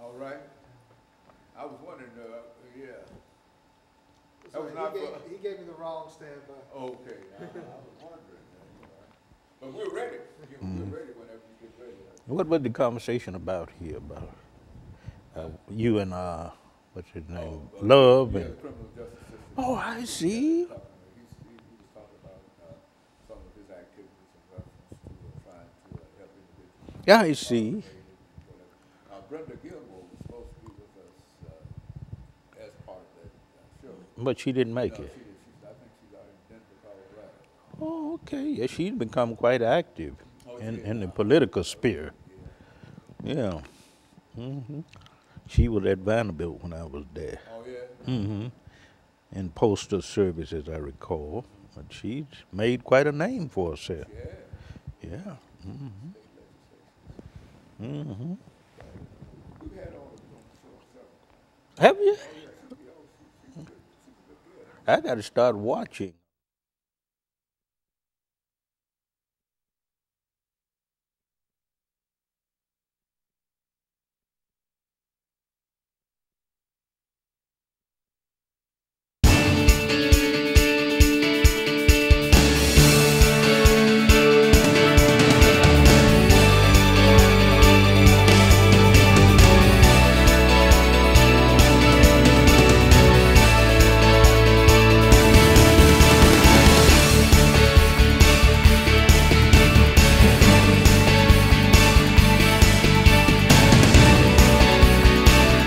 All right. I was wondering, yeah. So he gave me the wrong standby. Okay, I was wondering. But we're ready. We're ready whenever you get ready. What was the conversation about here? You and what's his name? Love Yeah, and. the criminal justice system. Oh, I see. He was talking about some of his activities in reference to trying to help individuals. Yeah, I see. Brenda Gilmore was supposed to be with us as part of that show. But she didn't make No, it. she did. I think she's out in Denver, Colorado. Oh, okay. Yeah, she's become quite active in the political sphere. Yeah. She was at Vanderbilt when I was there. Oh, yeah? In postal service, as I recall. But she's made quite a name for herself. Yeah. Yeah. We've had all of them on the show. Have you? She's a good girl. I got to start watching.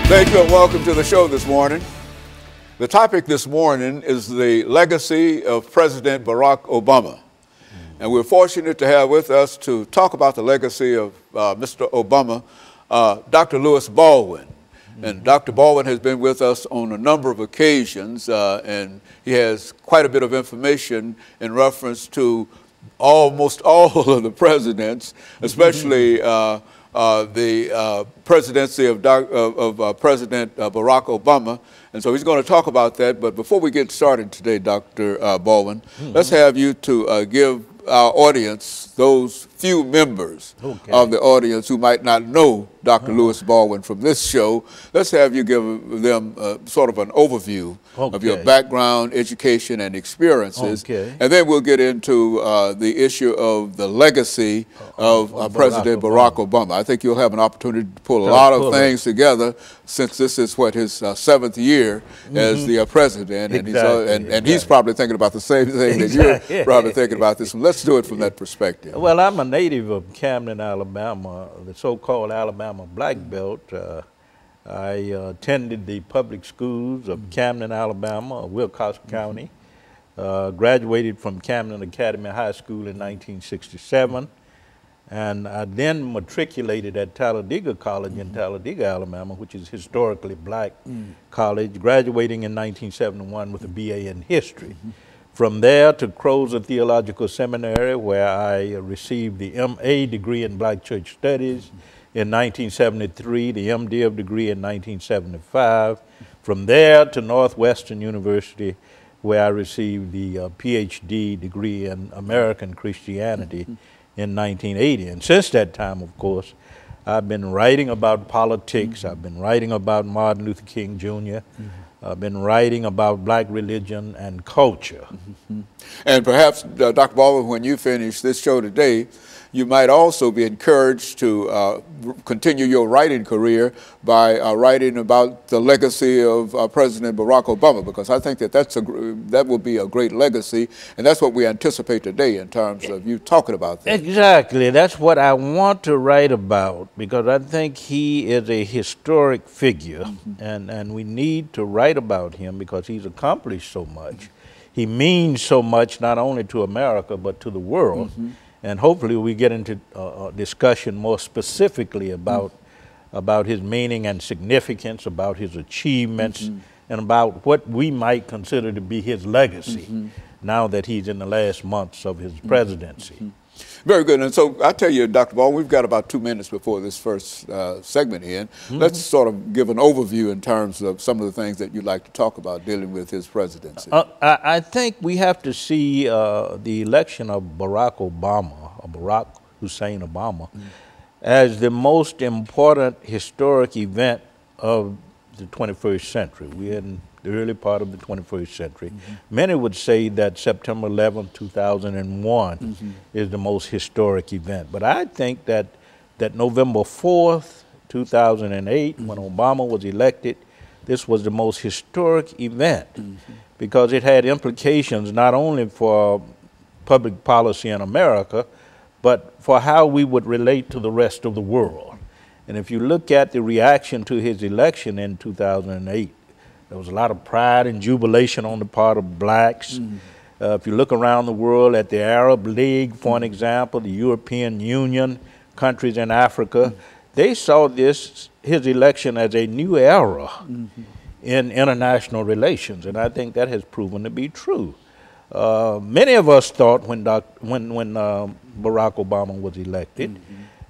Thank you and welcome to the show this morning. The topic this morning is the legacy of President Barack Obama. And we're fortunate to have with us to talk about the legacy of Mr. Obama, Dr. Lewis Baldwin. And Dr. Baldwin has been with us on a number of occasions, and he has quite a bit of information in reference to almost all of the presidents, especially the presidency of President Barack Obama. And so he's going to talk about that. But before we get started today, Dr. Baldwin, let's have you to give our audience, those few members of the audience who might not know Dr. Lewis Baldwin from this show, let's have you give them sort of an overview of your background, education, and experiences. And then we'll get into the issue of the legacy of President Barack Obama. I think you'll have an opportunity to pull a lot of things together, since this is his 7th year as the president, and he's probably thinking about the same thing that you're probably thinking about this. Let's do it from that perspective. Well, I'm a native of Camden, Alabama, the so-called Alabama Black Belt. I attended the public schools of Camden, Alabama, Wilcox County, graduated from Camden Academy High School in 1967, and I then matriculated at Talladega College in Talladega, Alabama, which is historically black college, graduating in 1971 with a BA in history. From there to Crozer Theological Seminary, where I received the MA degree in Black Church Studies in 1973, the MDiv degree in 1975. From there to Northwestern University, where I received the PhD degree in American Christianity in 1980. And since that time, of course, I've been writing about politics. I've been writing about Martin Luther King Jr. I've been writing about black religion and culture. And perhaps, Dr. Baldwin, when you finish this show today, you might also be encouraged to continue your writing career by writing about the legacy of President Barack Obama, because I think that that will be a great legacy, and that's what we anticipate today in terms of you talking about that. Exactly. That's what I want to write about, because I think he is a historic figure, and we need to write about him because he's accomplished so much. He means so much not only to America but to the world. And hopefully we get into a discussion more specifically about his meaning and significance, about his achievements, and about what we might consider to be his legacy now that he's in the last months of his presidency. Very good. And so I tell you, Dr. Baldwin, we've got about 2 minutes before this first segment in. Let's sort of give an overview in terms of some of the things that you'd like to talk about dealing with his presidency. I think we have to see the election of Barack Obama, or Barack Hussein Obama, as the most important historic event of the 21st century. We're in the early part of the 21st century. Many would say that September 11, 2001 is the most historic event. But I think that November 4th, 2008, when Obama was elected, this was the most historic event because it had implications not only for public policy in America, but for how we would relate to the rest of the world. And if you look at the reaction to his election in 2008, there was a lot of pride and jubilation on the part of blacks. If you look around the world at the Arab League, for an example, the European Union, countries in Africa, they saw his election as a new era in international relations, and I think that has proven to be true. Many of us thought when Barack Obama was elected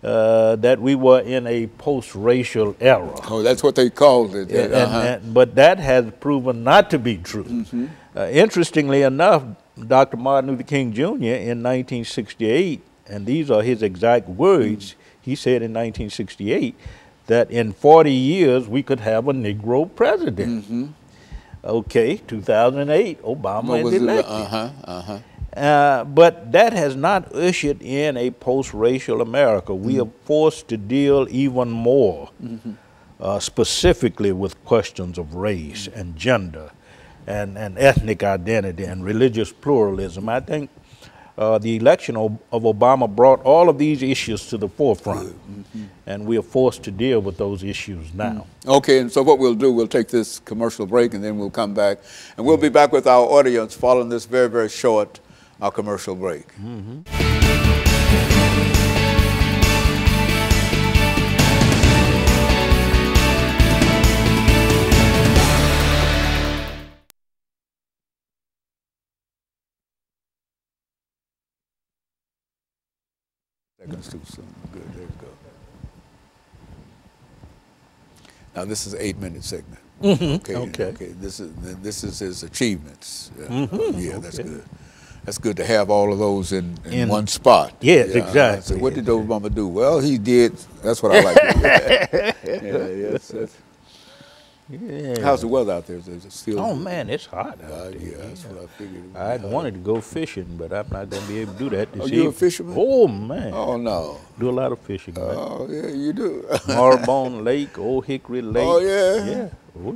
that we were in a post-racial era. Oh, that's what they called it. But that has proven not to be true. Interestingly enough, Dr. Martin Luther King Jr. in 1968, and these are his exact words, he said in 1968 that in 40 years we could have a Negro president. Okay, 2008, Obama is elected. But that has not ushered in a post-racial America. We are forced to deal even more specifically with questions of race and gender and ethnic identity and religious pluralism. I think the election of Obama brought all of these issues to the forefront, and we are forced to deal with those issues now. Okay, and so what we'll do, we'll take this commercial break and then we'll come back, and we'll be back with our audience following this very, very short commercial break. Seconds too soon. Good, there you go. Now this is an 8-minute segment. Okay. This is his achievements. Yeah, that's good. That's good to have all of those in one spot. Yes, exactly. So what did Obama do? Well, he did. That's what I like to hear. Yeah. How's the weather out there? Is it still? Oh man, it's hot out there. Yeah, that's what I figured. I wanted to go fishing, but I'm not going to be able to do that this evening. You a fisherman? Oh man. Oh no. Do a lot of fishing, man. Oh yeah, you do. Marlbone Lake, Old Hickory Lake. Oh yeah. Yeah.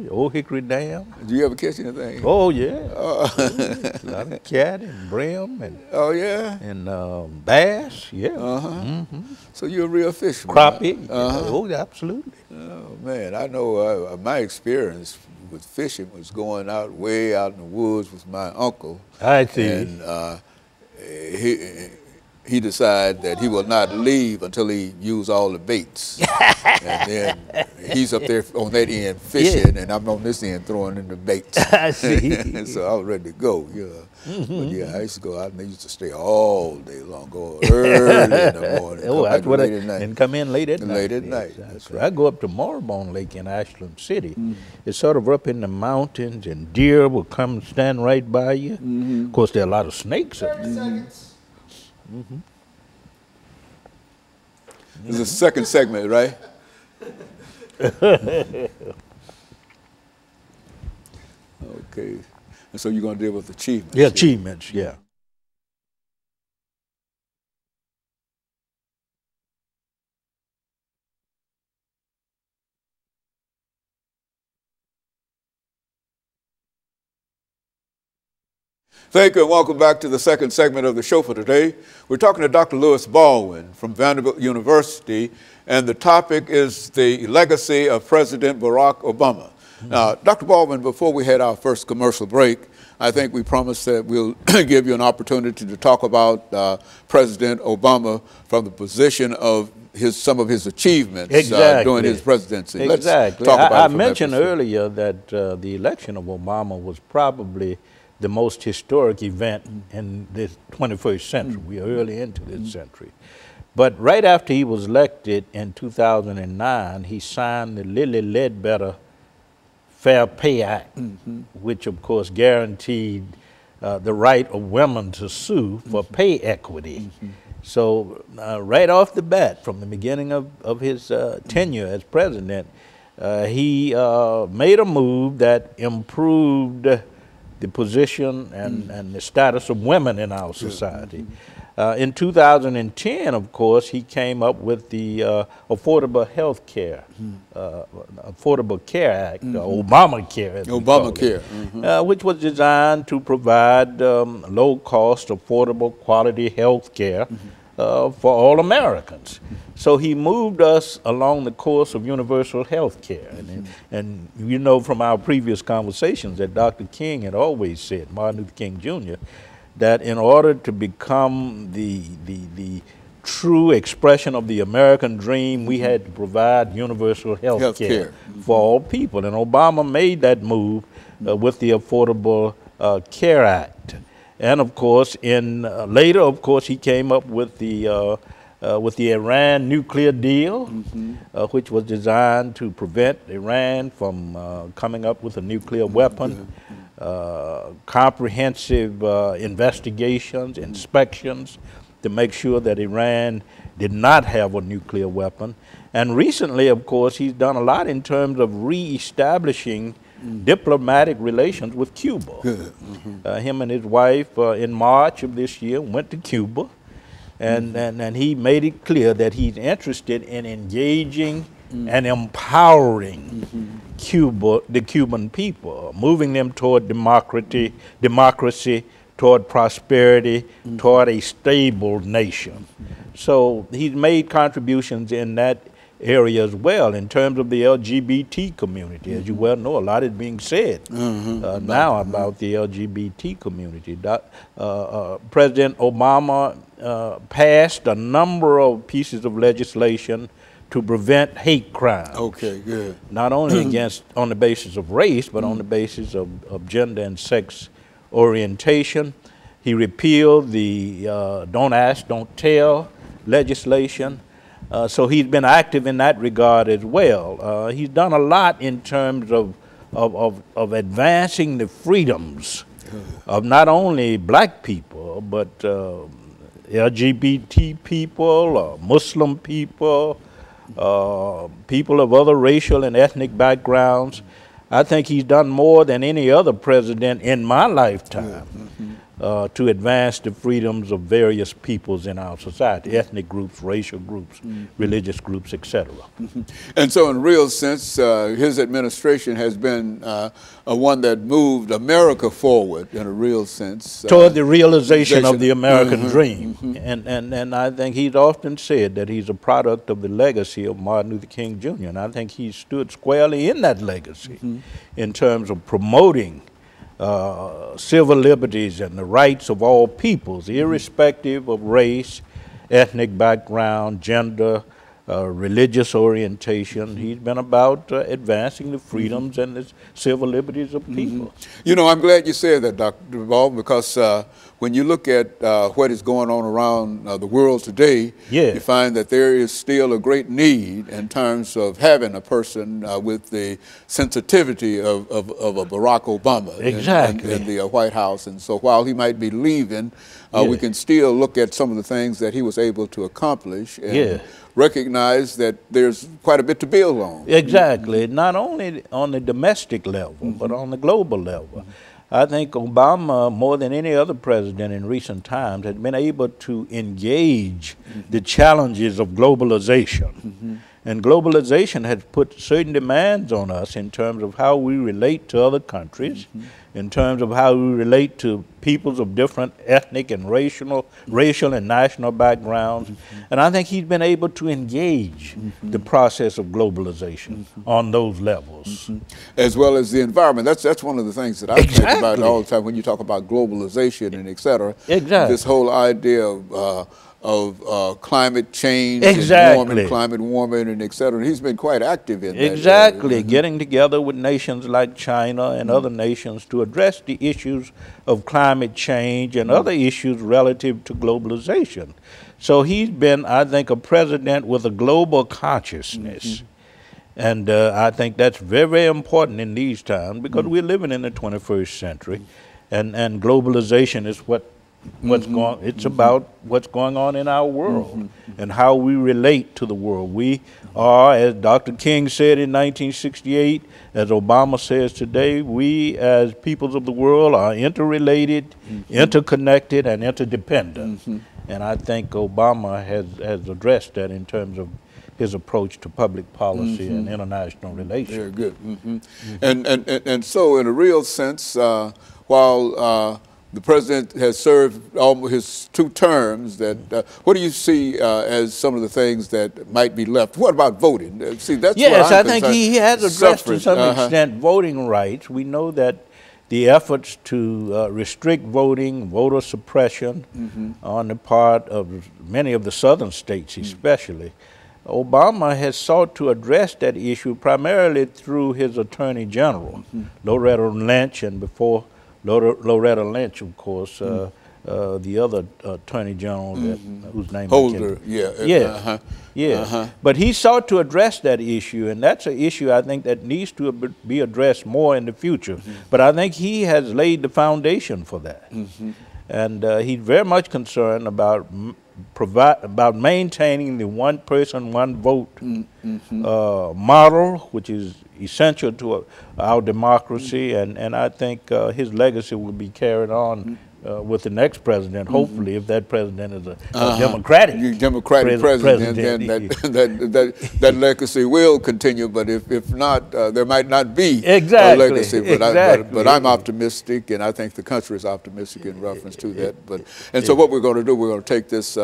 Old Hickory Dam. Do you ever catch anything? Oh yeah. A lot of cat and brim and. Oh yeah. And bass. Yeah. So you're a real fisherman. Crappie. Oh, absolutely. Oh man, I know my experience with fishing was going out way out in the woods with my uncle. I see. And he decided that he will not leave until he used all the baits. And then he's up there on that end fishing, and I'm on this end throwing in the baits. I see. So I was ready to go, But yeah, I used to go out and I used to stay all day long, go early in the morning. That's what late at night. And come in late at night. Late at night. That's right. I go up to Marlbone Lake in Ashland City. It's sort of up in the mountains, and deer will come stand right by you. Of course, there are a lot of snakes up there. 30 seconds. This is the second segment, right? Okay. And so you're going to deal with achievements. Yeah, achievements, yeah. Thank you and welcome back to the second segment of the show for today. We're talking to Dr. Louis Baldwin from Vanderbilt University, and the topic is the legacy of President Barack Obama. Now, Dr. Baldwin, before we had our first commercial break, I think we promised that we'll give you an opportunity to talk about President Obama from the position of some of his achievements during his presidency. Exactly. Let's talk about I mentioned earlier that the election of Obama was probably the most historic event in the 21st century. We are early into this century. But right after he was elected in 2009, he signed the Lilly Ledbetter Fair Pay Act, which of course guaranteed the right of women to sue for pay equity. So right off the bat, from the beginning of his tenure as president, he made a move that improved the position and the status of women in our society. In 2010, of course, he came up with the Affordable Health Care, Affordable Care Act, Obamacare, as we call it, Obamacare, which was designed to provide low-cost, affordable, quality health care for all Americans. So he moved us along the course of universal health care. And you know from our previous conversations that Dr. King had always said, Martin Luther King Jr., that in order to become the true expression of the American dream, we had to provide universal health care for all people. And Obama made that move with the Affordable Care Act. And of course, later, of course, he came up with the Iran nuclear deal, which was designed to prevent Iran from coming up with a nuclear weapon. Comprehensive investigations, inspections to make sure that Iran did not have a nuclear weapon. And recently, of course, he's done a lot in terms of reestablishing diplomatic relations with Cuba. Him and his wife in March of this year went to Cuba, and he made it clear that he's interested in engaging and empowering the Cuban people, moving them toward democracy, toward prosperity, toward a stable nation. So he's made contributions in that area as well. In terms of the LGBT community, as you well know, a lot is being said now about the LGBT community. President Obama passed a number of pieces of legislation to prevent hate crimes. Okay, good. Not only on the basis of race, but on the basis of gender and sex orientation. He repealed the Don't Ask, Don't Tell legislation. So he's been active in that regard as well. He's done a lot in terms of advancing the freedoms of not only black people, but LGBT people, Muslim people, people of other racial and ethnic backgrounds. I think he's done more than any other president in my lifetime to advance the freedoms of various peoples in our society, ethnic groups, racial groups, religious groups, etc. And so in a real sense, his administration has been one that moved America forward in a real sense. Toward the realization of the American dream. And I think he's often said that he's a product of the legacy of Martin Luther King Jr. And I think he stood squarely in that legacy in terms of promoting civil liberties and the rights of all peoples, irrespective of race, ethnic background, gender, religious orientation. He's been about advancing the freedoms and the civil liberties of people. You know, I'm glad you said that, Dr. Baldwin, because when you look at what is going on around the world today, you find that there is still a great need in terms of having a person with the sensitivity of a Barack Obama in the White House. And so while he might be leaving, we can still look at some of the things that he was able to accomplish and recognize that there's quite a bit to build on. Exactly. Not only on the domestic level, but on the global level. I think Obama, more than any other president in recent times, has been able to engage the challenges of globalization. And globalization has put certain demands on us in terms of how we relate to other countries, in terms of how we relate to peoples of different ethnic and racial and national backgrounds. And I think he's been able to engage the process of globalization on those levels. As well as the environment. That's one of the things that I think about all the time when you talk about globalization and et cetera. This whole idea of climate change and climate warming and et cetera. He's been quite active in that. Getting together with nations like China and other nations to address the issues of climate change and other issues relative to globalization. So he's been, I think, a president with a global consciousness. And I think that's very, very important in these times because we're living in the 21st century and globalization is what what's going. It's about what's going on in our world and how we relate to the world. We are, as Dr. King said in 1968, as Obama says today, we as peoples of the world are interrelated, interconnected, and interdependent. And I think Obama has addressed that in terms of his approach to public policy and international relations. Very good. And so, in a real sense, while the president has served almost his 2 terms, that what do you see as some of the things that might be left? What about voting? See, that's yes, what I'm I think concerned. he has addressed to Suffrage, some extent voting rights. We know that the efforts to restrict voting, voter suppression on the part of many of the southern states especially, Obama has sought to address that issue primarily through his Attorney General, Loretta Lynch, and before Loretta Lynch, of course, the other Attorney General whose name Holder, But he sought to address that issue, and that's an issue I think that needs to be addressed more in the future. But I think he has laid the foundation for that. And he's very much concerned about maintaining the one person, one vote model, which is essential to our democracy, and I think his legacy will be carried on with the next president, hopefully, if that president is a Democratic president, then that legacy will continue. But if not, there might not be a legacy. But I'm optimistic, and I think the country is optimistic in reference to that. So what we're going to do, we're going to take this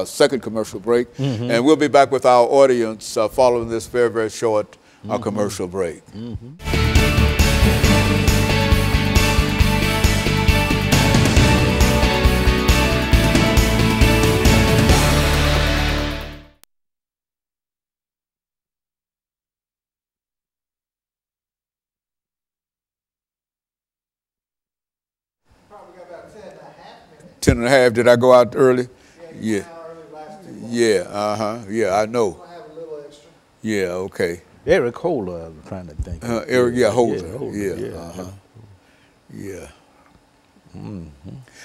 second commercial break, and we'll be back with our audience following this very, very short commercial break. Probably got about 10 and a half minutes. 10 and a half. Did I go out early? Yeah. An hour early last week. Yeah, I know. We'll have a little extra. Yeah, okay. Eric Holder, I was trying to think. Eric, Holder.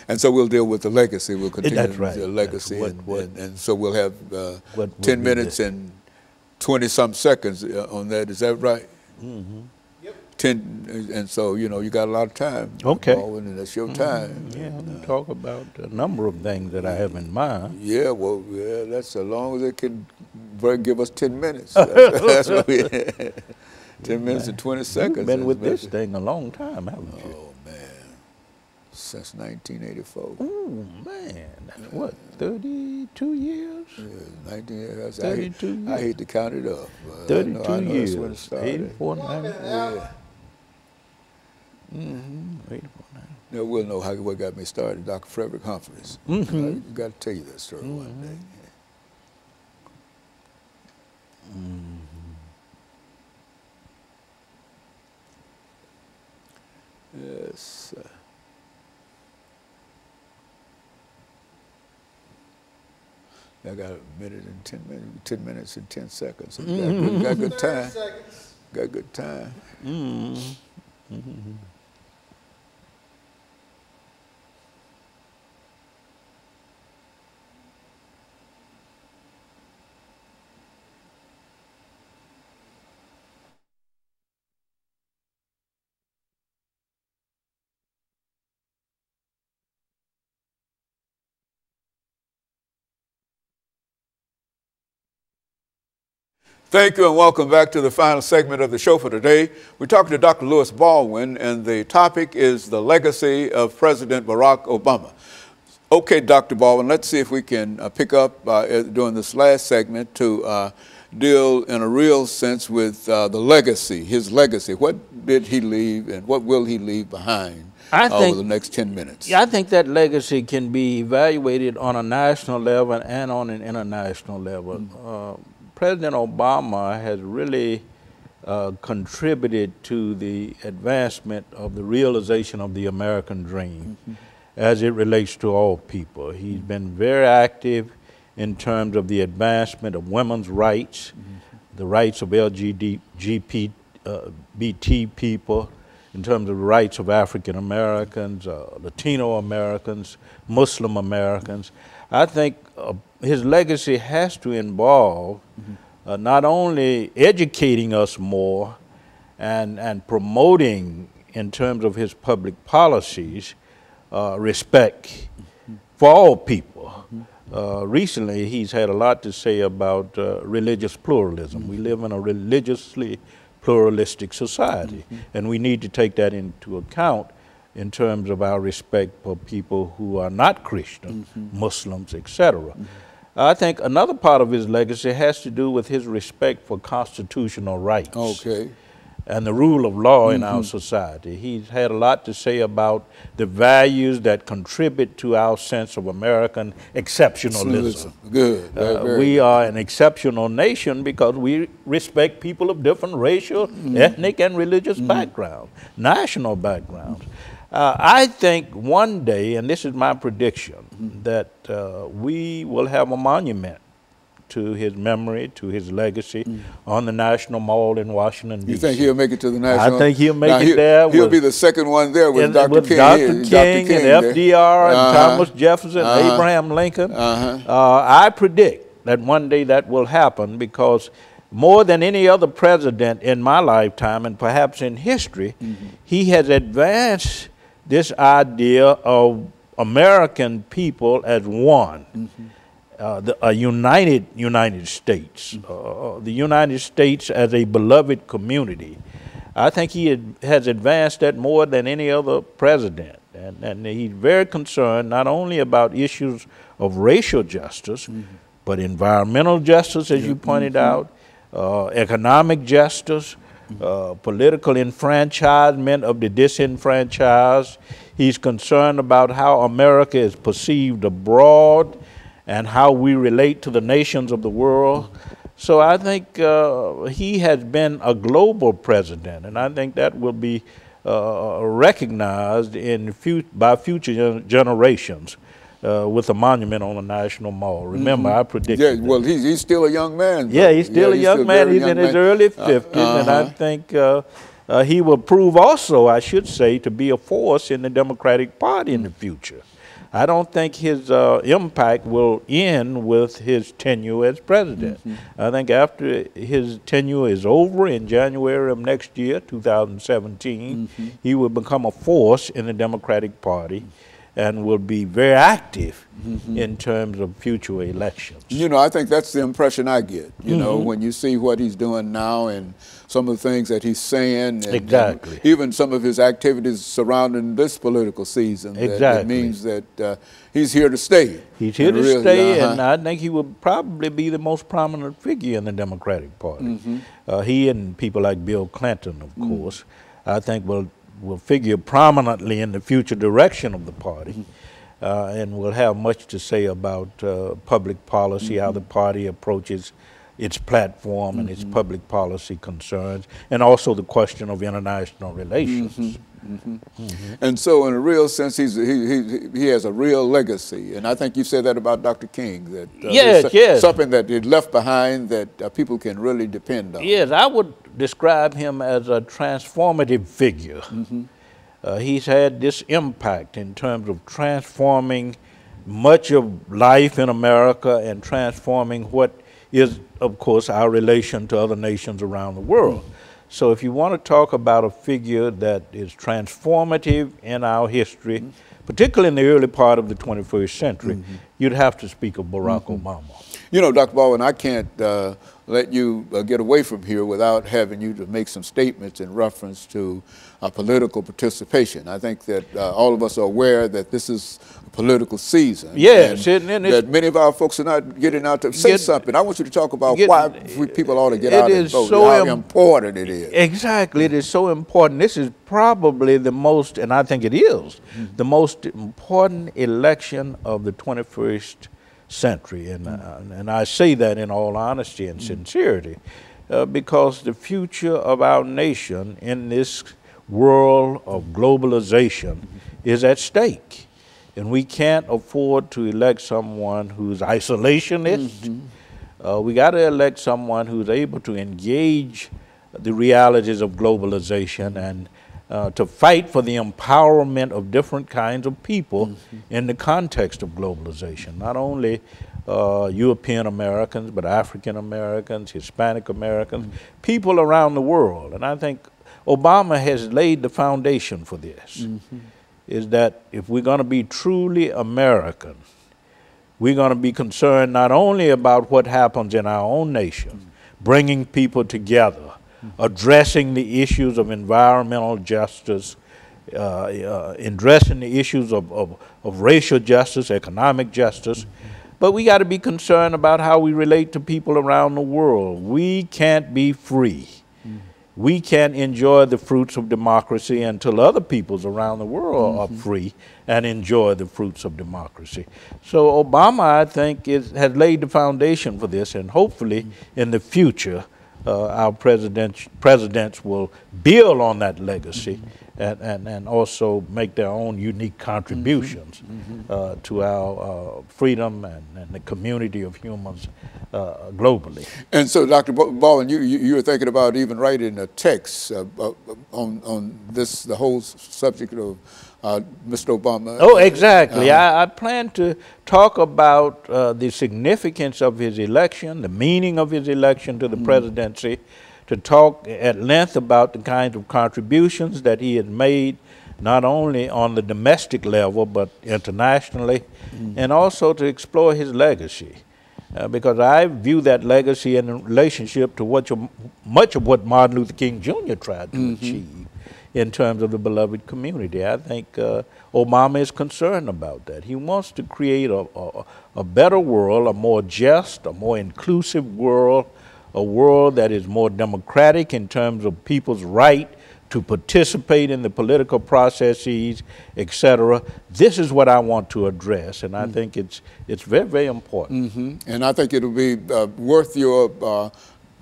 And so we'll deal with the legacy. We'll continue the legacy, and so we'll have 10 minutes and 20-some seconds on that. Is that right? Yep. 10, and so you got a lot of time. Okay. And that's your time. Yeah, we'll talk about a number of things that I have in mind. Yeah, well, that's as long as it can give us 10 minutes. That's what we 10 minutes and 20 seconds. You've been with this thing a long time, haven't you? Oh, man. Since 1984. Oh, man. That's what, 32 years? Yeah, 19 years. 32 years. I hate to count it up. 32 I know years. That's when it started. 84, 90. Yeah. 84, 90. Now, we'll know what got me started. Dr. Frederick Humphreys. I got to tell you that story one day. Yes. I got a minute and 10 minutes and 10 seconds. So got good time. Got good time. Thank you and welcome back to the final segment of the show for today. We're talking to Dr. Louis Baldwin, and the topic is the legacy of President Barack Obama. Okay, Dr. Baldwin, let's see if we can pick up during this last segment to deal in a real sense with the legacy, his legacy. What did he leave and what will he leave behind over the next 10 minutes? I think that legacy can be evaluated on a national level and on an international level. President Obama has really contributed to the advancement of the realization of the American dream as it relates to all people. He's been very active in terms of the advancement of women's rights, the rights of LGBT people, in terms of the rights of African Americans, Latino Americans, Muslim Americans. I think his legacy has to involve not only educating us more and promoting, in terms of his public policies, respect for all people. Recently, he's had a lot to say about religious pluralism. We live in a religiously pluralistic society, and we need to take that into account in terms of our respect for people who are not Christian, Muslims, etc. I think another part of his legacy has to do with his respect for constitutional rights. Okay. And the rule of law in our society. He's had a lot to say about the values that contribute to our sense of American exceptionalism. Good. We are an exceptional nation because we respect people of different racial, ethnic, and religious backgrounds, national backgrounds. I think one day, and this is my prediction, that we will have a monument to his memory, to his legacy, on the National Mall in Washington, D.C. You think he'll make it to the National? I think he'll make it there. He'll be the second one there with Dr. King. Dr. King and FDR and Thomas Jefferson, Abraham Lincoln. I predict that one day that will happen because more than any other president in my lifetime and perhaps in history, he has advanced this idea of American people as one. A united United States, the United States as a beloved community. I think he has advanced that more than any other president. And he's very concerned not only about issues of racial justice, but environmental justice, as you pointed out, economic justice, political enfranchisement of the disenfranchised. He's concerned about how America is perceived abroad and how we relate to the nations of the world. So I think he has been a global president, and I think that will be recognized by future generations with a monument on the National Mall. Remember, I predicted. Yeah, well, he's still a young man. Yeah, he's still a young man. He's in his early 50s, and I think he will prove also, I should say, to be a force in the Democratic Party in the future. I don't think his impact will end with his tenure as president. I think after his tenure is over in January of next year, 2017, he will become a force in the Democratic Party and will be very active in terms of future elections. You know, I think that's the impression I get, you know, when you see what he's doing now and some of the things that he's saying. And even some of his activities surrounding this political season. That means that he's here to stay. He's here to stay, and I think he will probably be the most prominent figure in the Democratic Party. He and people like Bill Clinton, of course, I think will figure prominently in the future direction of the party, and will have much to say about public policy, how the party approaches its platform and its public policy concerns, and also the question of international relations. And so in a real sense, he has a real legacy. And I think you said that about Dr. King, that something that he left behind that people can really depend on. Yes, I would describe him as a transformative figure. He's had this impact in terms of transforming much of life in America and transforming what is, of course, our relation to other nations around the world. So if you want to talk about a figure that is transformative in our history, particularly in the early part of the 21st century, you'd have to speak of Barack Obama. You know, Dr. Baldwin, I can't let you get away from here without having you to make some statements in reference to political participation. I think that all of us are aware that this is a political season. Yes. And that many of our folks are not getting out to say something. I want you to talk about why people ought to get out and vote, how important it is. Exactly. It is so important. This is probably the most, and I think it is, the most important election of the 21st century, and I say that in all honesty and sincerity, because the future of our nation in this world of globalization is at stake, and we can't afford to elect someone who's isolationist. We got to elect someone who's able to engage the realities of globalization to fight for the empowerment of different kinds of people in the context of globalization, not only European Americans, but African Americans, Hispanic Americans, people around the world. And I think Obama has laid the foundation for this, is that if we're going to be truly American, we're going to be concerned not only about what happens in our own nation, bringing people together, addressing the issues of environmental justice, addressing the issues of racial justice, economic justice, but we got to be concerned about how we relate to people around the world. We can't be free. We can't enjoy the fruits of democracy until other peoples around the world are free and enjoy the fruits of democracy. So Obama, I think, has laid the foundation for this, and hopefully in the future, our presidents will build on that legacy and also make their own unique contributions to our freedom and the community of humans globally. And so, Dr. Baldwin, you were thinking about even writing a text on this, the whole subject of Mr. Obama. Oh, exactly. I plan to talk about the significance of his election, the meaning of his election to the presidency, to talk at length about the kinds of contributions that he has made, not only on the domestic level, but internationally, and also to explore his legacy. Because I view that legacy in relationship to much of what Martin Luther King Jr. tried to achieve in terms of the beloved community. I think Obama is concerned about that. He wants to create a better world, a more just, a more inclusive world, a world that is more democratic in terms of people's right to participate in the political processes, etc. This is what I want to address, and I think it's very, very important. And I think it'll be worth your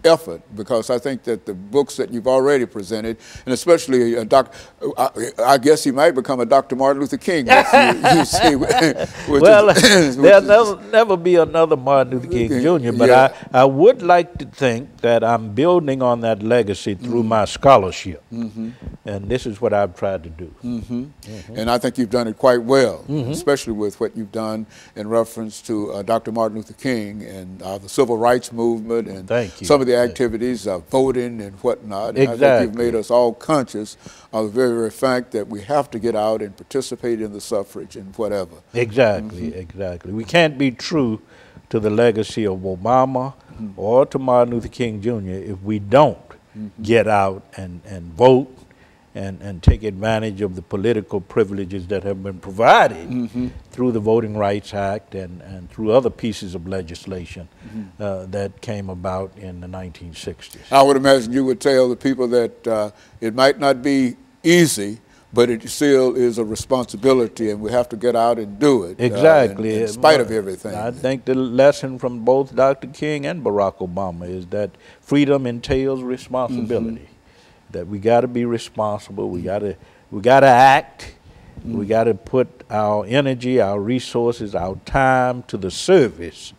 effort, because I think that the books that you've already presented, and especially I guess he might become a Dr. Martin Luther King. You see, well, there'll never be another Martin Luther King Jr., but I would like to think that I'm building on that legacy through my scholarship, and this is what I've tried to do. And I think you've done it quite well, especially with what you've done in reference to Dr. Martin Luther King and the civil rights movement and some of the activities of voting and whatnot. And I think you've made us all conscious of the very fact that we have to get out and participate in the suffrage and whatever. Exactly. We can't be true to the legacy of Obama or to Martin Luther King Jr. if we don't get out and vote and take advantage of the political privileges that have been provided through the Voting Rights Act and through other pieces of legislation that came about in the 1960s. I would imagine you would tell the people that it might not be easy, but it still is a responsibility, and we have to get out and do it. Exactly. In spite of everything. I think the lesson from both Dr. King and Barack Obama is that freedom entails responsibility. That we got to be responsible. We got to act. We got to put our energy, our resources, our time to the service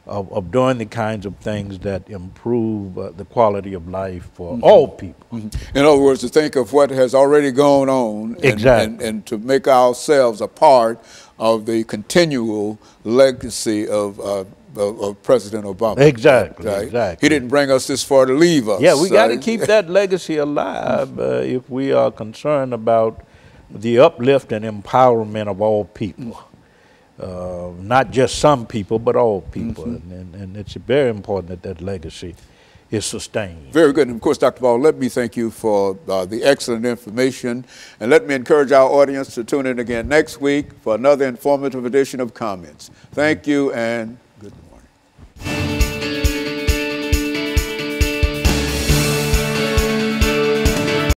of doing the kinds of things that improve the quality of life for all people. In other words, to think of what has already gone on and to make ourselves a part of the continual legacy of President Obama. Exactly. He didn't bring us this far to leave us. Yeah, we got to keep that legacy alive if we are concerned about the uplift and empowerment of all people. Not just some people, but all people. And it's very important that that legacy is sustained. Very good. And of course, Dr. Baldwin, let me thank you for the excellent information. And let me encourage our audience to tune in again next week for another informative edition of Comments. Thank you and good morning.